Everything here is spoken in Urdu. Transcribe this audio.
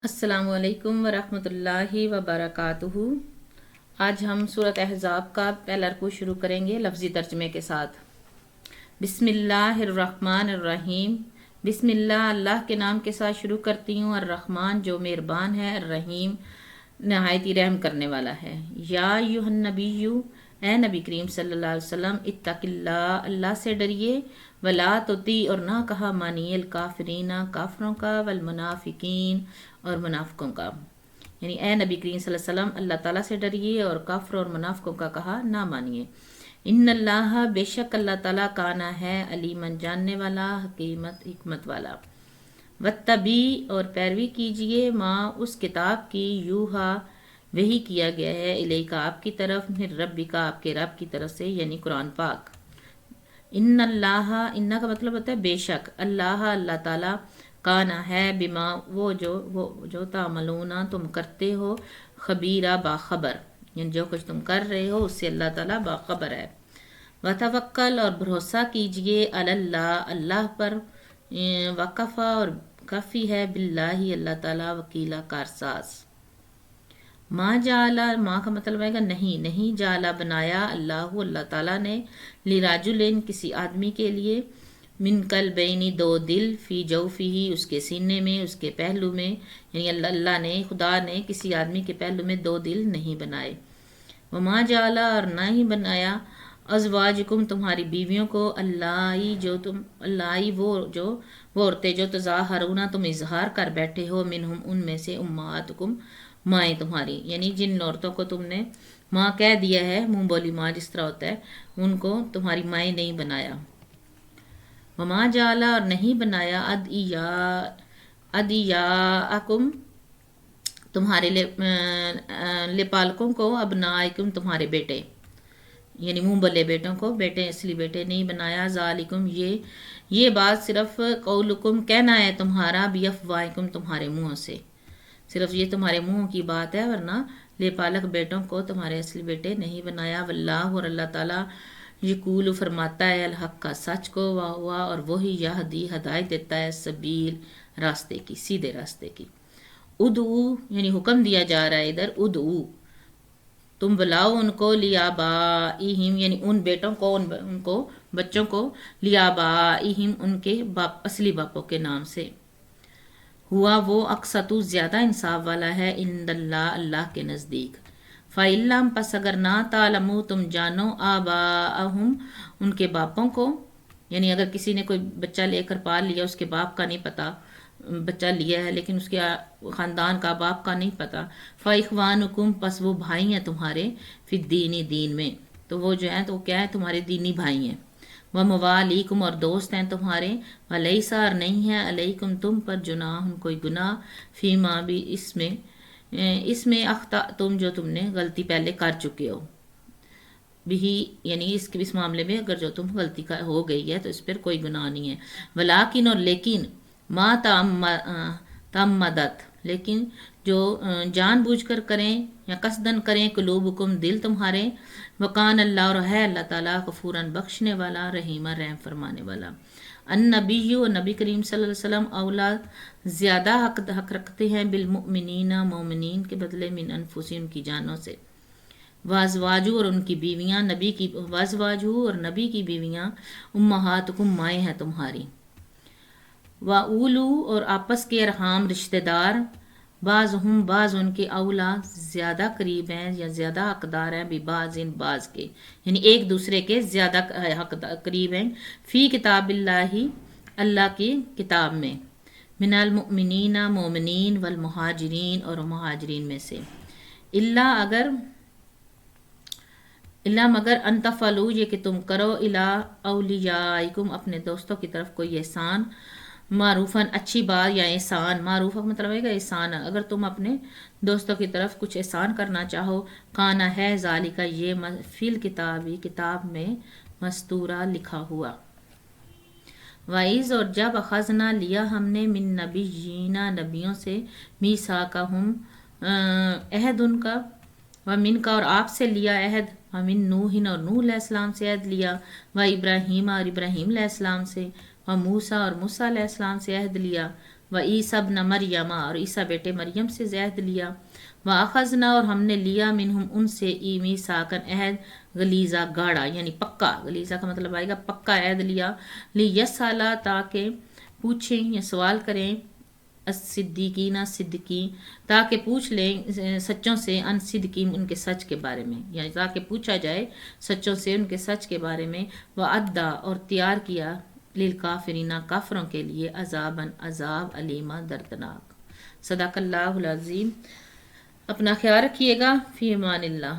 السلام علیکم ورحمۃ اللہ وبرکاتہ۔ آج ہم سورۃ احزاب کا پہلا رکوع شروع کریں گے لفظی ترجمے کے ساتھ۔ بسم اللہ الرحمن الرحیم۔ بسم اللہ، اللہ کے نام کے ساتھ شروع کرتی ہوں، الرحمن جو مہربان ہے، الرحیم نہایت ہی رحم کرنے والا ہے۔ یا ایھا النبی، اے نبی کریم صلی اللہ علیہ وسلم، اتق اللہ، اللہ سے ڈریے، ولا تطیع اور نہ کہا مانیے، الکافرین کافروں کا، والمنافقین اور منافقوں کا، یعنی اے نبی کریم صلی اللہ علیہ وسلم اللہ تعالیٰ سے ڈریے اور کافروں اور منافقوں کا کہا نہ مانیے۔ ان اللہ، بے شک اللہ تعالیٰ، کانا ہے، علیمن جاننے والا، حکمت والا۔ واتبی اور پیروی کیجئے، ماں اس کتاب کی، یوہا وحی کیا گیا ہے، الیک آپ کی طرف، من ربک آپ کے رب کی طرف سے، یعنی قرآن پاک۔ ان اللہ، ان کا مطلب ہوتا ہے بے شک، اللہ اللہ تعالیٰ، کانا ہے، بما وہ جو تعملون تم کرتے ہو، خبیرہ باخبر، یعنی جو کچھ تم کر رہے ہو اس سے اللہ تعالیٰ باخبر ہے۔ وتوکل اور بھروسہ کیجئے، علی اللہ اللہ پر، وکفا اور کافی ہے، باللہ اللہ تعالیٰ، وکیلا کارساز۔ ما جعل، ماں کا مطلب ہے کہ نہیں جعل بنایا، اللہ تعالیٰ نے، لراجلین کسی آدمی کے لیے، من قلبین دو دل، فی جوفہ اس کے سینے میں، اس کے پہلو میں، یعنی اللہ نے، خدا نے کسی آدمی کے پہلو میں دو دل نہیں بنائے۔ وما جعل اور نہ ہی بنایا، ازواجکم تمہاری بیویوں کو، اللہ وہ عورتیں جو تظاہرون تم اظہار کر بیٹھے ہو، منہم ان میں سے، امہاتکم مائیں تمہاری، یعنی جن عورتوں کو تم نے ماں کہہ دیا ہے، منہ بولی ماں جس طرح ہوتا ہے، ان کو تمہاری مائیں نہیں بنایا۔ وما جعل اور نہیں بنایا، ادعیاءکم تمہارے لپالکوں کو، ابنائکم تمہارے بیٹے، یعنی منہ بلے بیٹوں کو بیٹے، اصلی بیٹے نہیں بنایا، ذالکم یہ بات صرف، قولکم کہنا ہے تمہارا، بیفواہکم تمہارے منہوں سے، صرف یہ تمہارے منہ کی بات ہے، ورنہ لپالک بیٹوں کو تمہارے اصلی بیٹے نہیں بنایا۔ واللہ اور اللہ تعالیٰ، یقول فرماتا ہے، الحق کا سچ کو، ہوا اور وہی، یہدی ہدایت دیتا ہے، سبیل راستے کی، سیدھے راستے کی۔ ادعو یعنی حکم دیا جا رہا ہے ادھر، ادعو تم بلاؤ ان کو، لیابائہم یعنی ان بیٹوں کو، ان کو بچوں کو، لیابائہم ان کے باپ، اصلی باپوں کے نام سے، ہوا وہ اقسط زیادہ انصاف والا ہے، عند اللہ اللہ کے نزدیک۔ فَإِلَّمْ پس اگر نہ تعلموا تم جانو، آباءہم ان کے باپوں کو، یعنی اگر کسی نے کوئی بچہ لے کر پال لیا، اس کے باپ کا نہیں پتا، بچہ لیا ہے لیکن اس کے خاندان کا، باپ کا نہیں پتا، فَإِخْوَانُكُمْ پس وہ بھائی ہیں تمہارے، فی الدین دین میں، تو وہ جو ہیں تو وہ کیا ہے، تمہارے دینی بھائی ہیں۔ وَمَوَالِيكُمْ اور دوست ہیں تمہارے، وَلَيْسَ اور نہیں ہے، عَلَيْكُمْ تم پر، جناح کوئی گناہ، فیما بھی اس میں اخطأتم جو تم نے غلطی پہلے کر چکے ہو، بھی یعنی اس معاملے میں اگر جو تم غلطی ہو گئی ہے تو اس پر کوئی گناہ نہیں ہے۔ ولیکن اور لیکن، ما تعمدت لیکن جو جان بوجھ کر کریں یا قصدن کریں، قلوبکم دل تمہارے، وکان اللہ اور ہے اللہ تعالیٰ، غفوراً بخشنے والا، رحیمہ رحم فرمانے والا۔ النبی نبی کریم صلی اللہ علیہ وسلم، اولا زیادہ حق رکھتے ہیں، بالمؤمنین مومنین کے بدلے، من انفسہم کی جانوں سے، وازواجو اور ان کی بیویاں، نبی کی وازواجو اور نبی کی بیویاں، امہاتکم مائیں ہیں تمہاری، واولو اور آپس کے ارحام رشتہ دار، بعضہم بعض ان کے، اولا زیادہ قریب ہیں یا زیادہ حقدار ہیں، ببعض بعض کے، یعنی ایک دوسرے کے زیادہ قریب ہیں، فی کتاب اللہ اللہ کی کتاب میں، من المؤمنین مومنین، والمہاجرین اور مہاجرین میں سے، اللہ مگر ان تفعلوا یہ کہ تم کرو، الی اولیائکم اپنے دوستوں کی طرف کوئی احسان، معروفاً اچھی بات، یا احسان معروف کا مطلب ہے کہ احسان، اگر تم اپنے دوستوں کی طرف کچھ احسان کرنا چاہو، کانا ہے، ذالک یہ، فی الکتاب کتاب میں، مستورہ لکھا ہوا۔ وَإِذْ اور جب، اخذنا لیا ہم نے، من نبیین نبیوں سے، میثاقہم عہد ان کا، ومن کا اور آپ سے لیا عہد، ومن نوح اور نوح علیہ السلام سے عہد لیا، وابراہیم اور ابراہیم علیہ السلام سے، و موسیٰ اور موسیٰ علیہ السلام سے عہد لیا، و عیسیٰ ابن مریم اور عیسیٰ بیٹے مریم سے عہد لیا، و اخذنا اور ہم نے لیا منہم ان سے میثاقاً عہد غلیظہ گاڑا یعنی پکا، غلیظہ کا مطلب آئے گا پکا عہد لیا، لیسالا تاکہ پوچھیں یا سوال کریں، الصدیقین صدقین تاکہ پوچھ لیں سچوں سے، ان صدقین ان کے سچ کے بارے میں، یعنی تاکہ پوچھا جائے سچوں سے ان کے سچ کے بارے میں، وعدہ اور تیار کیا للکافرین کافروں کے لیے عذاباً عذاب علیما دردناک۔ صدق اللہ العظیم۔ اپنا خیال رکھیے گا، فی امان اللہ۔